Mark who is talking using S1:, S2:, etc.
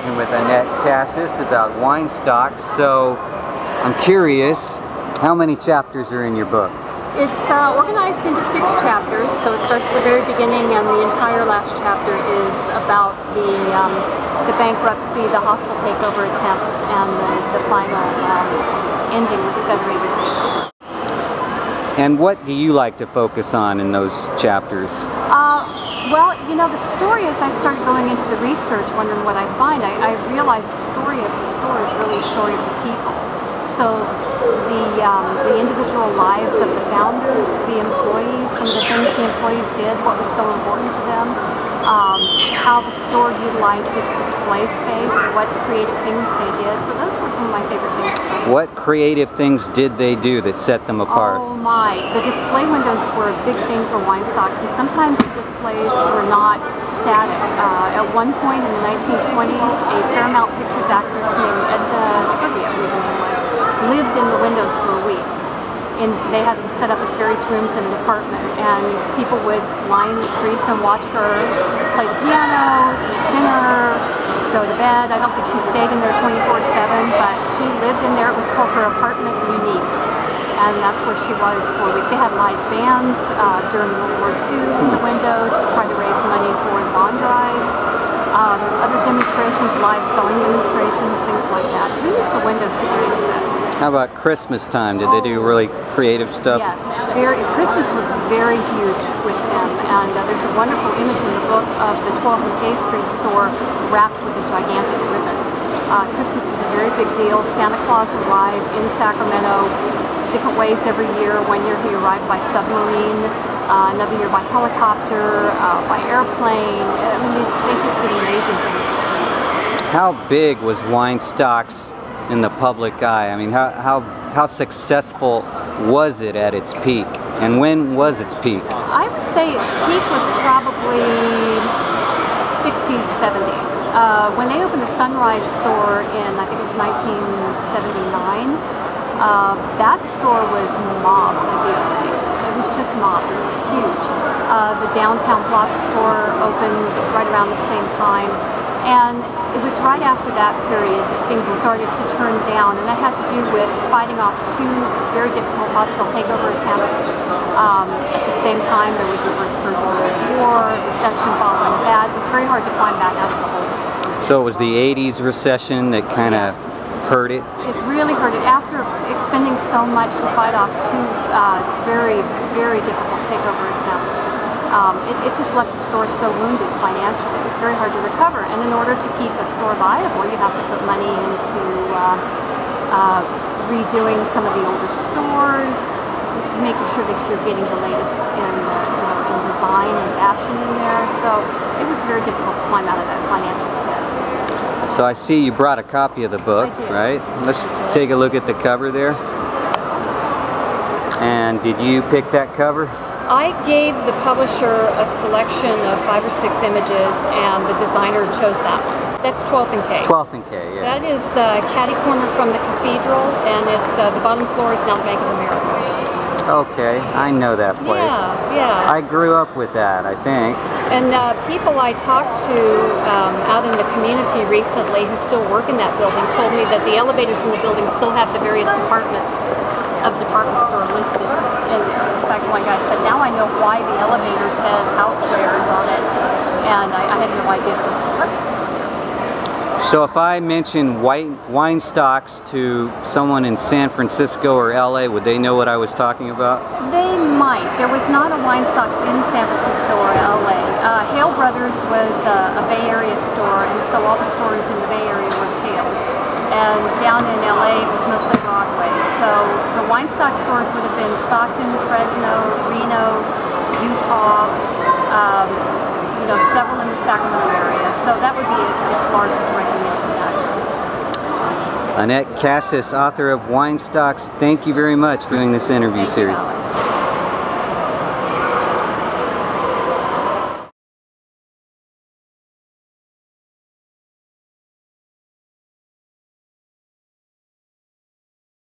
S1: talking with Annette Kassis about Weinstock. So I'm curious, how many chapters are in your book?
S2: It's organized into 6 chapters, so it starts at the very beginning, and the entire last chapter is about the bankruptcy, the hostile takeover attempts, and the final ending with the Federated takeover.
S1: And what do you like to focus on in those chapters?
S2: Well, you know, the story, as I started going into the research, wondering what I'd find, I realized the story of the store is really a story of the people. So the individual lives of the founders, the employees, some of the things the employees did, what was so important to them, how the store utilized its display space, what creative things they did. So those were some of my favorite things to focus on.
S1: What creative things did they do that set them apart?
S2: Oh my, the display windows were a big thing for Weinstocks, and sometimes the displays were not static. At one point in the 1920s, a Paramount Pictures actress named Edna Kirby, I believe her name was, lived in the windows for a week. And they had them set up as various rooms in an apartment, and people would lie in the streets and watch her play the piano, eat dinner, go to bed. I don't think she stayed in there 24/7, but she lived in there. It was called her apartment unique, and that's where she was for a week. They had live bands during World War II in the window to try to raise money for the bond drives. Other demonstrations, live sewing demonstrations, things like that. So they used the windows to great effect.
S1: How about Christmas time? Did they do really creative stuff?
S2: Yes, Christmas was very huge with them, and there's a wonderful image in the book of the 12th and K Street store wrapped with a gigantic ribbon. Christmas was a very big deal. Santa Claus arrived in Sacramento different ways every year. One year he arrived by submarine, another year by helicopter, by airplane. I mean, they just did amazing things for Christmas.
S1: How big was Weinstock's in the public eye? I mean, how successful was it at its peak? And when was its peak?
S2: I would say its peak was probably 60s, 70s. When they opened the Sunrise store in, I think it was 1979, that store was mobbed at the opening. It was just mobbed. It was huge. The Downtown Plaza store opened right around the same time. And it was right after that period that things started to turn down, and that had to do with fighting off 2 very difficult hostile takeover attempts. At the same time, there was the first Persian Gulf War, recession following that. It was very hard to climb back out of the hole.
S1: So it was the 80s recession that kind of hurt it? It
S2: really hurt it. After expending so much to fight off 2 very, very difficult takeover attempts, it just left the store so wounded financially. It was very hard to recover, and in order to keep a store viable, you have to put money into redoing some of the older stores, making sure that you're getting the latest in design and fashion in there. So it was very difficult to climb out of that financial pit.
S1: So I see you brought a copy of the book, right? Let's take a look at the cover there. And did you pick that cover?
S2: I gave the publisher a selection of 5 or 6 images, and the designer chose that one. That's 12th and K.
S1: 12th and K, yeah.
S2: That is catty corner from the cathedral, and it's the bottom floor is now the Bank of America.
S1: Okay, I know that place.
S2: Yeah.
S1: I grew up with that, I think.
S2: And people I talked to out in the community recently who still work in that building told me that the elevators in the building still have the various departments of the department store listed in there. In fact, one guy said, now I know why the elevator says housewares on it, and I had no idea it was a department store.
S1: So if I mention Weinstocks to someone in San Francisco or LA, would they know what I was talking about?
S2: They might. There was not a Weinstocks in San Francisco or LA. Hale Brothers was a Bay Area store, and so all the stores in the Bay Area were Hales. And down in LA it was mostly Broadway. So the Weinstock stores would have been Stockton, Fresno, Reno, Utah, several in the Sacramento area. So that would be its largest recognition yet.
S1: Annette Kassis, author of Weinstocks, thank you very much for doing this interview series.
S2: Thank you, Alex.